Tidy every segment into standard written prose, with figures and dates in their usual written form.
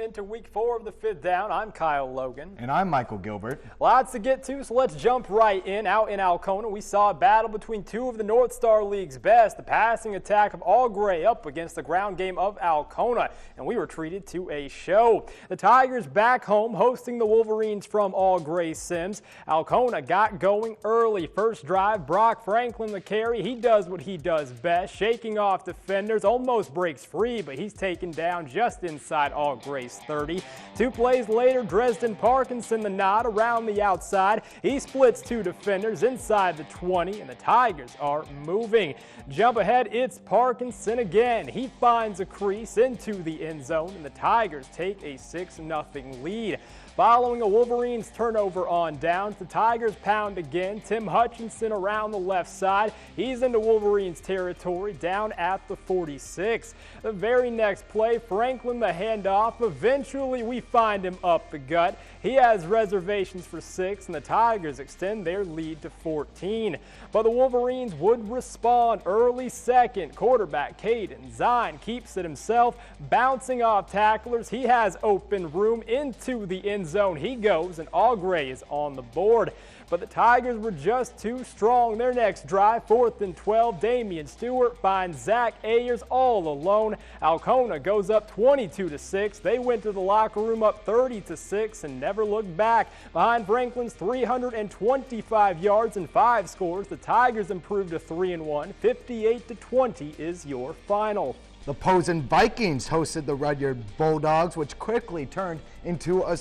into week 4 of the Fifth Down. I'm Kyle Logan. And I'm Michael Gilbert. Lots to get to, so let's jump right in. Out in Alcona, we saw a battle between two of the North Star League's best, the passing attack of All Gray up against the ground game of Alcona, and we were treated to a show. The Tigers back home hosting the Wolverines from All Gray Sims. Alcona got going early. First drive, Brock Franklin the carry. He does what he does best, shaking off defenders, almost breaks free, but he's taken down just inside All Gray's 30. 2 plays later, Dresden Parkinson the nod around the outside. He splits 2 defenders inside the 20, and the Tigers are moving. Jump ahead, it's Parkinson again. He finds a crease into the end zone, and the Tigers take a 6-0 lead. Following a Wolverines turnover on downs, the Tigers pound again. Tim Hutchinson around the left side. He's into Wolverines territory down at the 46. The very next play, Franklin the handoff. Eventually we find him up the gut. He has reservations for 6, and the Tigers extend their lead to 14. But the Wolverines would respond early second. Quarterback Caden Zine keeps it himself, bouncing off tacklers. He has open room into the end zone. He goes, and All Gray is on the board. But the Tigers were just too strong. Their next drive, 4th and 12, Damian Stewart finds Zach Ayers all alone. Alcona goes up 22-6. They went to the locker room up 30-6 and never looked back. Behind Franklin's 325 yards and 5 scores, the Tigers improved to 3-1. 58-20 is your final. The Posen Vikings hosted the Rudyard Bulldogs, which quickly turned into a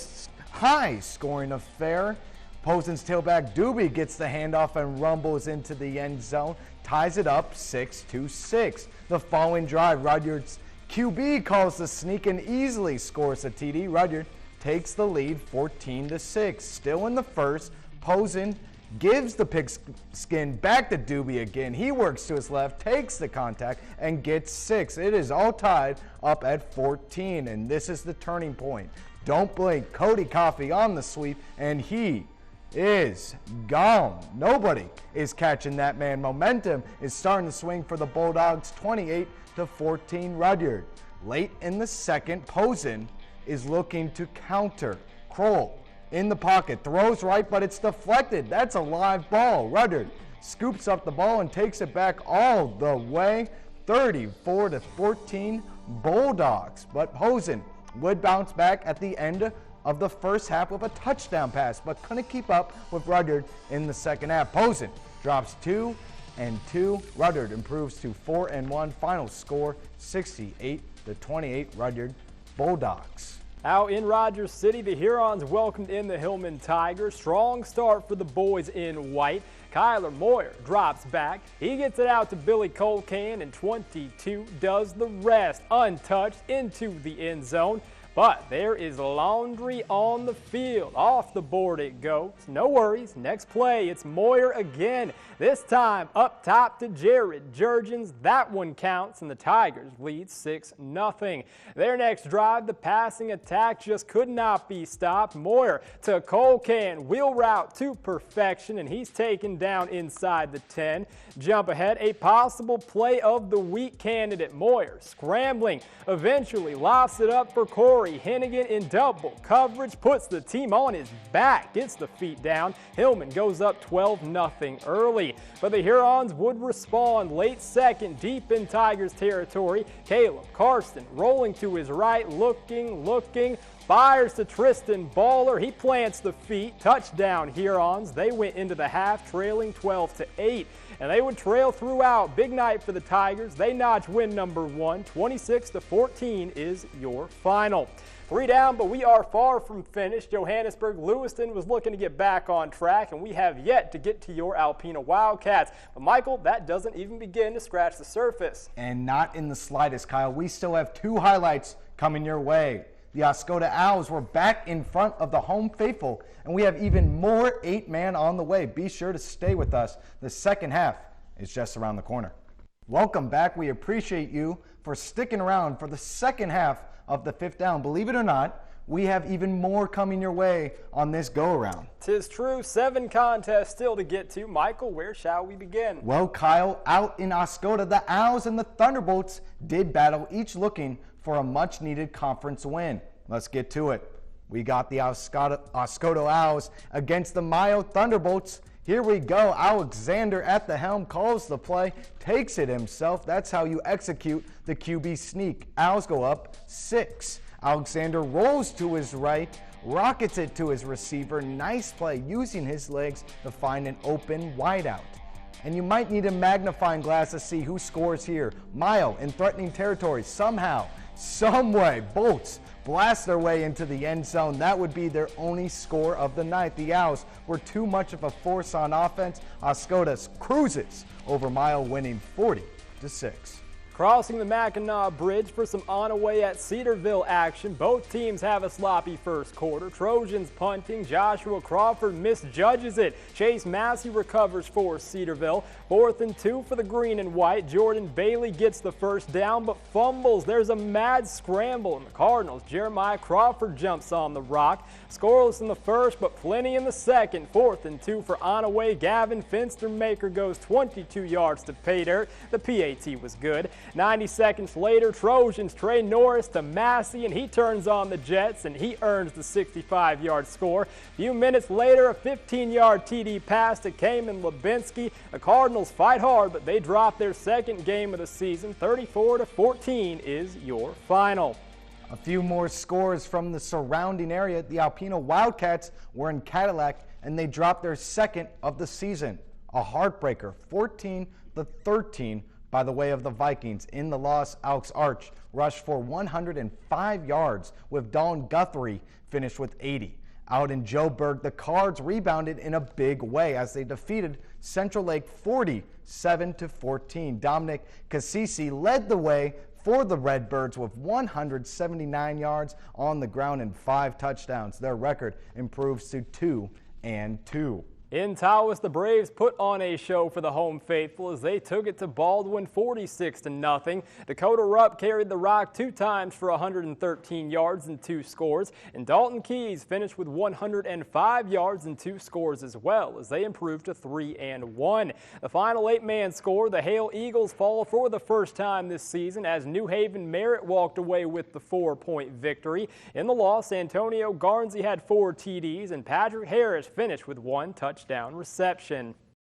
high-scoring affair. Posen's tailback Doobie gets the handoff and rumbles into the end zone, ties it up 6-6. The following drive, Rudyard's QB calls the sneak and easily scores a TD. Rudyard takes the lead 14-6. Still in the first, Posen gives the pigskin back to Doobie again. He works to his left, takes the contact, and gets 6. It is all tied up at 14, and this is the turning point. Don't blink. Cody Coffey on the sweep, and he is gone. Nobody is catching that man. Momentum is starting to swing for the Bulldogs, 28-14 Rudyard. Late in the second, Posen is looking to counter. Kroll in the pocket, throws right, but it's deflected. That's a live ball. Rudyard scoops up the ball and takes it back all the way, 34-14 Bulldogs. But Posen would bounce back at the end of the first half with a touchdown pass, but couldn't keep up with Rudyard in the second half. Posen drops 2-2. Rudyard improves to 4-1. Final score 68-28 Rudyard Bulldogs. Out in Rogers City, the Hurons welcomed in the Hillman Tigers. Strong start for the boys in white. Kyler Moyer drops back. He gets it out to Billy Colcan, and 22 does the rest. Untouched into the end zone. But there is laundry on the field. Off the board it goes. No worries. Next play, it's Moyer again. This time up top to Jared Jurgens. That one counts, and the Tigers lead 6-0. Their next drive, the passing attack just could not be stopped. Moyer to Colcan. Wheel route to perfection, and he's taken down inside the 10. Jump ahead, a possible play of the week candidate. Moyer scrambling. Eventually lofts it up for Corey Hennigan in double coverage, puts the team on his back, gets the feet down. Hillman goes up 12-0 early, but the Hurons would respond late second, deep in Tigers territory. Caleb Karsten rolling to his right, looking, fires to Tristan Baller. He plants the feet. Touchdown Hurons. They went into the half trailing 12-8, and they would trail throughout. Big night for the Tigers. They notch win number 1. 26-14 is your final. 3 down, but we are far from finished. Johannesburg Lewiston was looking to get back on track, and we have yet to get to your Alpena Wildcats. But Michael, that doesn't even begin to scratch the surface. And not in the slightest, Kyle. We still have 2 highlights coming your way. The Oscoda Owls were back in front of the home faithful, and we have even more 8-man on the way. Be sure to stay with us. The second half is just around the corner. Welcome back. We appreciate you for sticking around for the second half of the Fifth Down. Believe it or not, we have even more coming your way on this go-around. 'Tis true. 7 contests still to get to. Michael, where shall we begin? Well, Kyle, out in Oscoda, the Owls and the Thunderbolts did battle, each looking for a much-needed conference win. Let's get to it. We got the Oscoda Owls against the Mayo Thunderbolts. Here we go. Alexander at the helm calls the play, takes it himself. That's how you execute the QB sneak. Owls go up 6. Alexander rolls to his right, rockets it to his receiver. Nice play using his legs to find an open wideout. And you might need a magnifying glass to see who scores here. Mayo in threatening territory. Somehow, someway, Bolts blast their way into the end zone. That would be their only score of the night. The Owls were too much of a force on offense. Oscoda cruises over Mayo, winning 40-6. Crossing the Mackinac Bridge for some on-away at Cedarville action. Both teams have a sloppy first quarter. Trojans punting. Joshua Crawford misjudges it. Chase Massey recovers for Cedarville. 4th and 2 for the green and white. Jordan Bailey gets the first down but fumbles. There's a mad scramble in the Cardinals. Jeremiah Crawford jumps on the rock. Scoreless in the first but plenty in the second. 4th and 2 for on-away. Gavin Finstermaker goes 22 yards to pay dirt. The PAT was good. 90 seconds later, Trojans Trey Norris to Massey, and he turns on the Jets, and he earns the 65-yard score. A few minutes later, a 15-yard TD pass to Kamen Lubinsky. The Cardinals fight hard, but they drop their second game of the season. 34-14 is your final. A few more scores from the surrounding area. The Alpena Wildcats were in Cadillac, and they dropped their second of the season. A heartbreaker, 14-13. By the way of the Vikings. In the loss, Alex Arch rushed for 105 yards, with Dawn Guthrie finished with 80. Out in Joburg, the Cards rebounded in a big way as they defeated Central Lake 47-14. Dominic Cassisi led the way for the Redbirds with 179 yards on the ground and 5 touchdowns. Their record improves to 2-2. In Tawas, the Braves put on a show for the home faithful as they took it to Baldwin 46-0. Dakota Rupp carried the rock 2 times for 113 yards and 2 scores. And Dalton Keys finished with 105 yards and 2 scores as well as they improved to 3-1. The final 8-man score, the Hale Eagles fall for the first time this season as New Haven Merritt walked away with the 4-point victory. In the loss, Antonio Garnsey had 4 TDs and Patrick Harris finished with 1 touchdown reception.